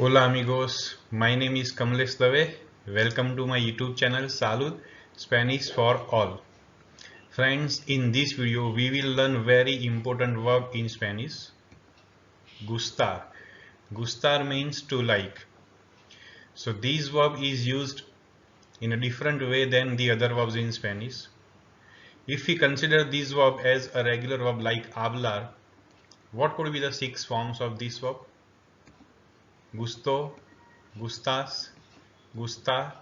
Hola amigos, my name is Kamlesh Dave. Welcome to my YouTube channel Salud Spanish for All. Friends, in this video we will learn very important verb in Spanish. Gustar. Gustar means to like. So this verb is used in a different way than the other verbs in Spanish. If we consider this verb as a regular verb like hablar, what could be the 6 forms of this verb? Gusto, gustas, gusta,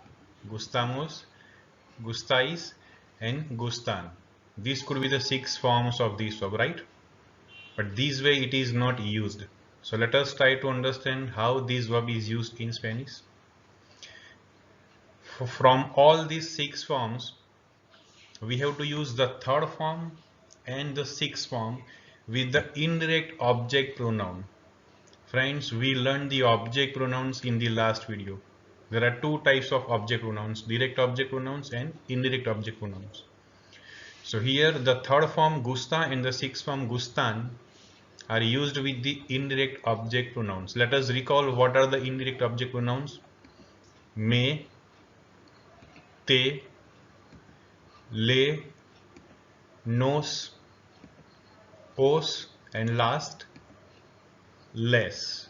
gustamos, gustais and gustan. These could be the 6 forms of this verb, right? But this way it is not used. So let us try to understand how this verb is used in Spanish. From all these 6 forms, we have to use the third form and the sixth form with the indirect object pronoun. Friends, we learned the object pronouns in the last video. There are two types of object pronouns, direct object pronouns and indirect object pronouns. So here the third form gusta and the sixth form gustan are used with the indirect object pronouns. Let us recall what are the indirect object pronouns. Me, te, le, nos, os and last les.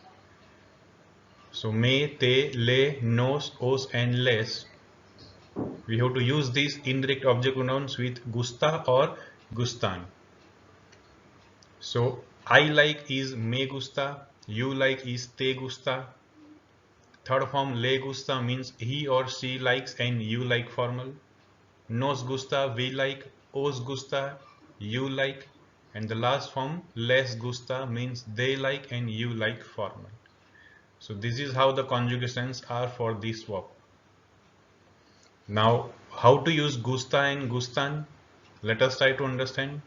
So me, te, le, nos, os and les. We have to use these indirect object pronouns with gusta or gustan. So I like is me gusta, you like is te gusta. Third form le gusta means he or she likes and you like formal. Nos gusta we like, os gusta you like, and the last form les gusta means they like and you like formal. So this is how the conjugations are for this verb. Now how to use gusta and gustan? Let us try to understand.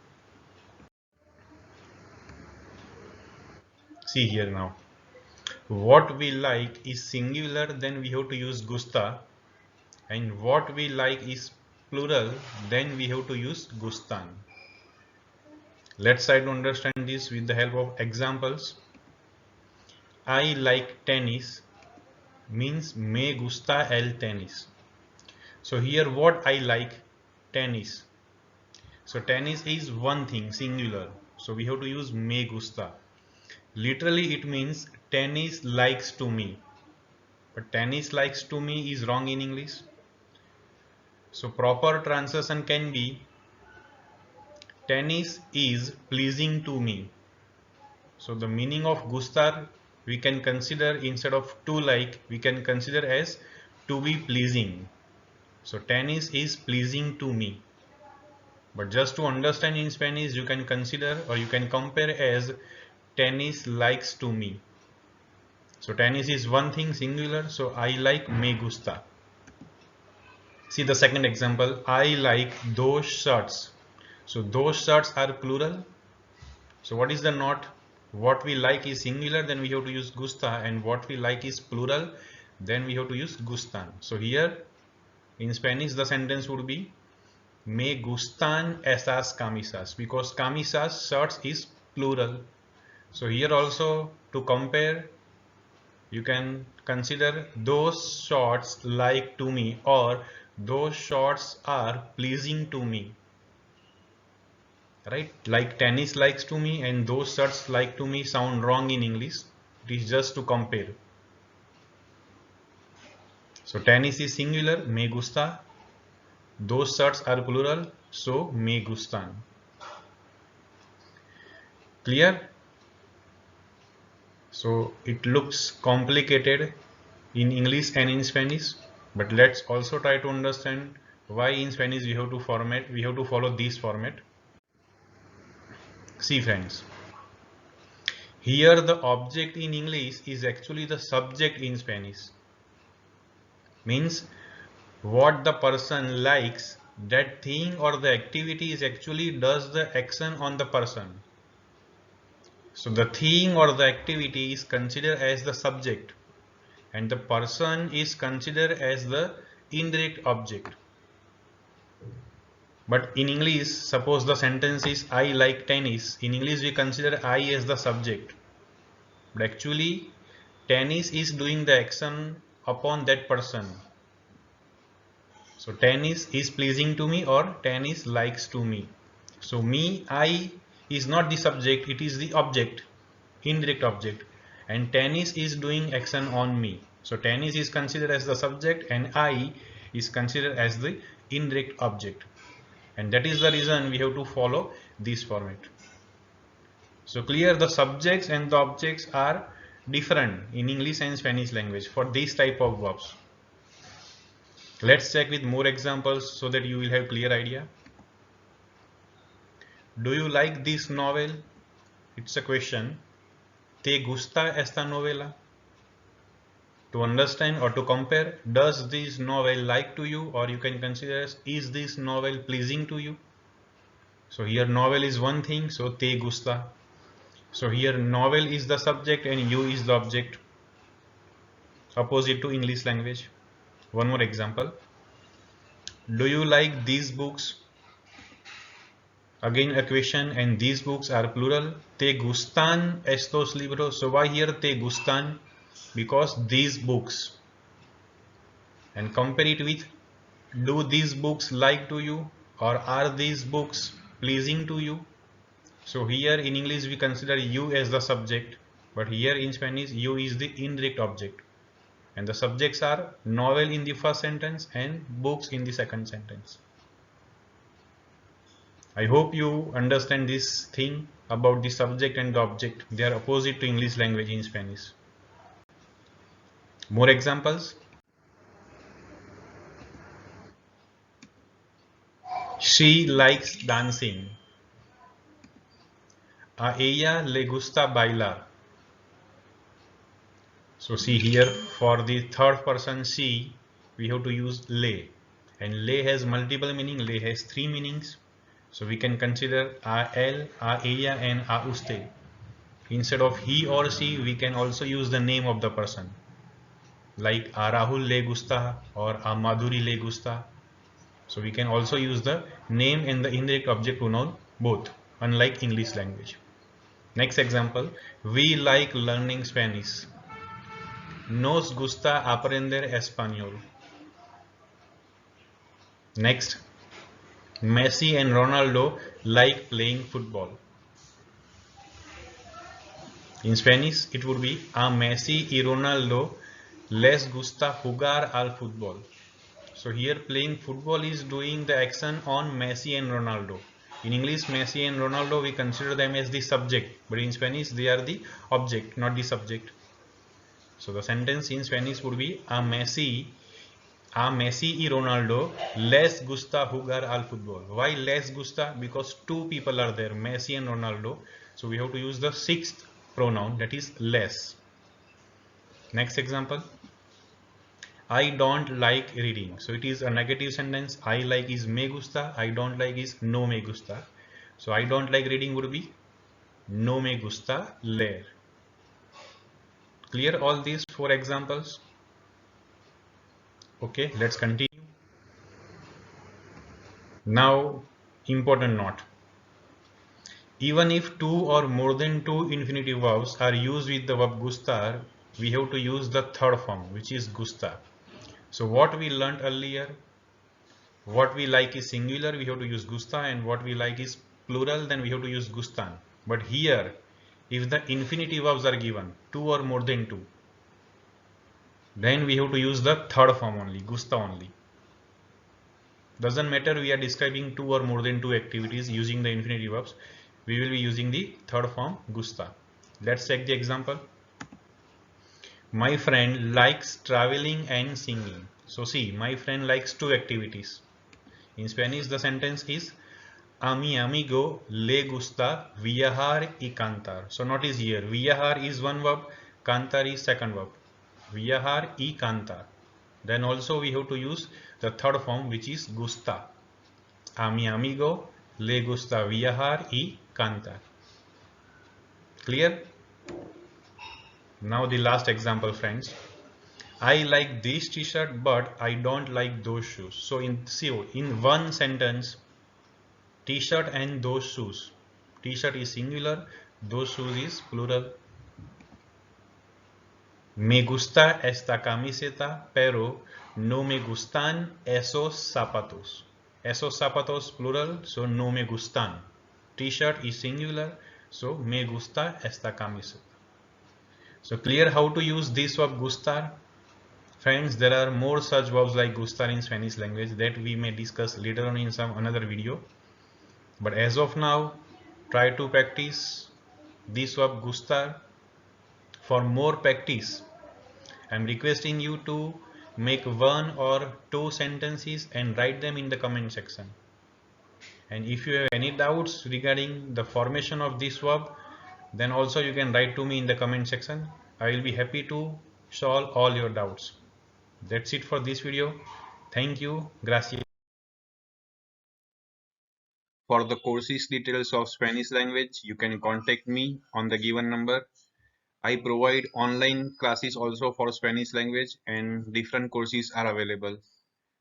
See here now. What we like is singular, then we have to use gusta, and what we like is plural, then we have to use gustan. Let's try to understand this with the help of examples. I like tennis means me gusta el tenis. So here what I like? Tennis. So tennis is one thing, singular. So we have to use me gusta. Literally it means tennis likes to me. But tennis likes to me is wrong in English. So proper translation can be tennis is pleasing to me. So the meaning of gustar we can consider instead of to like, we can consider as to be pleasing. So tennis is pleasing to me. But just to understand in Spanish, you can consider or you can compare as tennis likes to me. So tennis is one thing, singular. So I like me gusta. See the second example. I like those shirts. So those shirts are plural. So what is the not? What we like is singular, then we have to use gusta, and what we like is plural, then we have to use gustan. So here in Spanish the sentence would be me gustan esas camisas, because camisas shirts is plural. So here also to compare you can consider those shorts like to me or those shorts are pleasing to me. Right, like tennis likes to me and those shirts like to me sound wrong in English. It is just to compare. So tennis is singular, me gusta. Those shirts are plural, so me gustan. Clear? So it looks complicated in English and in Spanish, but let's also try to understand why in Spanish we have to follow this format. See friends, here the object in English is actually the subject in Spanish. Means what the person likes, that thing or the activity is actually does the action on the person. So the thing or the activity is considered as the subject and the person is considered as the indirect object. But in English, suppose the sentence is I like tennis. In English we consider I as the subject. But actually tennis is doing the action upon that person. So tennis is pleasing to me or tennis likes to me. So me, I is not the subject, it is the object, indirect object, and tennis is doing action on me. So tennis is considered as the subject and I is considered as the indirect object, and that is the reason we have to follow this format. So clear, the subjects and the objects are different in English and Spanish language for this type of verbs. Let's check with more examples so that you will have clear idea. Do you like this novel? It's a question. ¿Te gusta esta novela? To understand or to compare, does this novel like to you, or you can consider as, is this novel pleasing to you? So here novel is one thing, so te gusta. So here novel is the subject and you is the object, opposite to English language. One more example. Do you like these books? Again a question, and these books are plural. ¿Te gustan estos libros? So why here te gustan? Because these books. And compare it with, do these books like to you, or are these books pleasing to you? So here in English we consider you as the subject, but here in Spanish you is the indirect object, and the subjects are novel in the first sentence and books in the second sentence. I hope you understand this thing about the subject and the object. They are opposite to English language in Spanish. More examples. She likes dancing. A ella le gusta bailar. So see here, for the third person she, we have to use le, and le has multiple meaning. Le has three meanings. So we can consider a él, a ella and a usted. Instead of he or she, we can also use the name of the person, like a Rahul le gusta or a Madhuri le gusta. So we can also use the name and the indirect object pronoun both, unlike English language. Next example, we like learning Spanish. Nos gusta aprender español. Next, Messi and Ronaldo like playing football. In Spanish, it would be a Messi y Ronaldo les gusta jugar al fútbol. So here playing football is doing the action on Messi and Ronaldo. In English, Messi and Ronaldo, we consider them as the subject, but in Spanish, they are the object, not the subject. So the sentence in Spanish would be a Messi y Ronaldo les gusta jugar al fútbol. Why les gusta? Because two people are there, Messi and Ronaldo. So we have to use the sixth pronoun, that is les. Next example. I don't like reading. So it is a negative sentence. I like is me gusta. I don't like is no me gusta. So I don't like reading would be no me gusta leer. Clear all these four examples? Okay, let's continue. Now, important note. Even if two or more than two infinitive verbs are used with the verb gustar, we have to use the third form, which is gusta. So what we learned earlier, what we like is singular, we have to use gusta, and what we like is plural, then we have to use gustan. But here, if the infinitive verbs are given, two or more than two, then we have to use the third form only, gusta only. Doesn't matter we are describing two or more than two activities using the infinitive verbs, we will be using the third form gusta. Let's check the example. My friend likes traveling and singing. So see, my friend likes two activities. In Spanish, the sentence is a mi amigo le gusta viajar y cantar. So notice here, viajar is one verb, cantar is second verb. Viajar y cantar. Then also we have to use the third form, which is gusta. A mi amigo le gusta viajar y cantar. Clear? Now the last example, friends. I like this t-shirt, but I don't like those shoes. So in one sentence, t-shirt and those shoes. T-shirt is singular, those shoes is plural. Me gusta esta camiseta, pero no me gustan esos zapatos. Esos zapatos plural, so no me gustan. T-shirt is singular, so me gusta esta camiseta. So clear how to use this verb gustar? Friends, there are more such verbs like gustar in Spanish language that we may discuss later on in some another video. But as of now, try to practice this verb gustar. For more practice, I am requesting you to make 1 or 2 sentences and write them in the comment section. And if you have any doubts regarding the formation of this verb, then also you can write to me in the comment section. I will be happy to solve all your doubts. That's it for this video. Thank you. Gracias. For the courses details of Spanish language, you can contact me on the given number. I provide online classes also for Spanish language and different courses are available.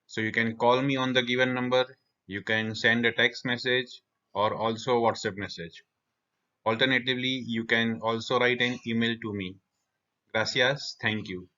So you can call me on the given number, you can send a text message or also WhatsApp message. Alternatively, you can also write an email to me. Gracias. Thank you.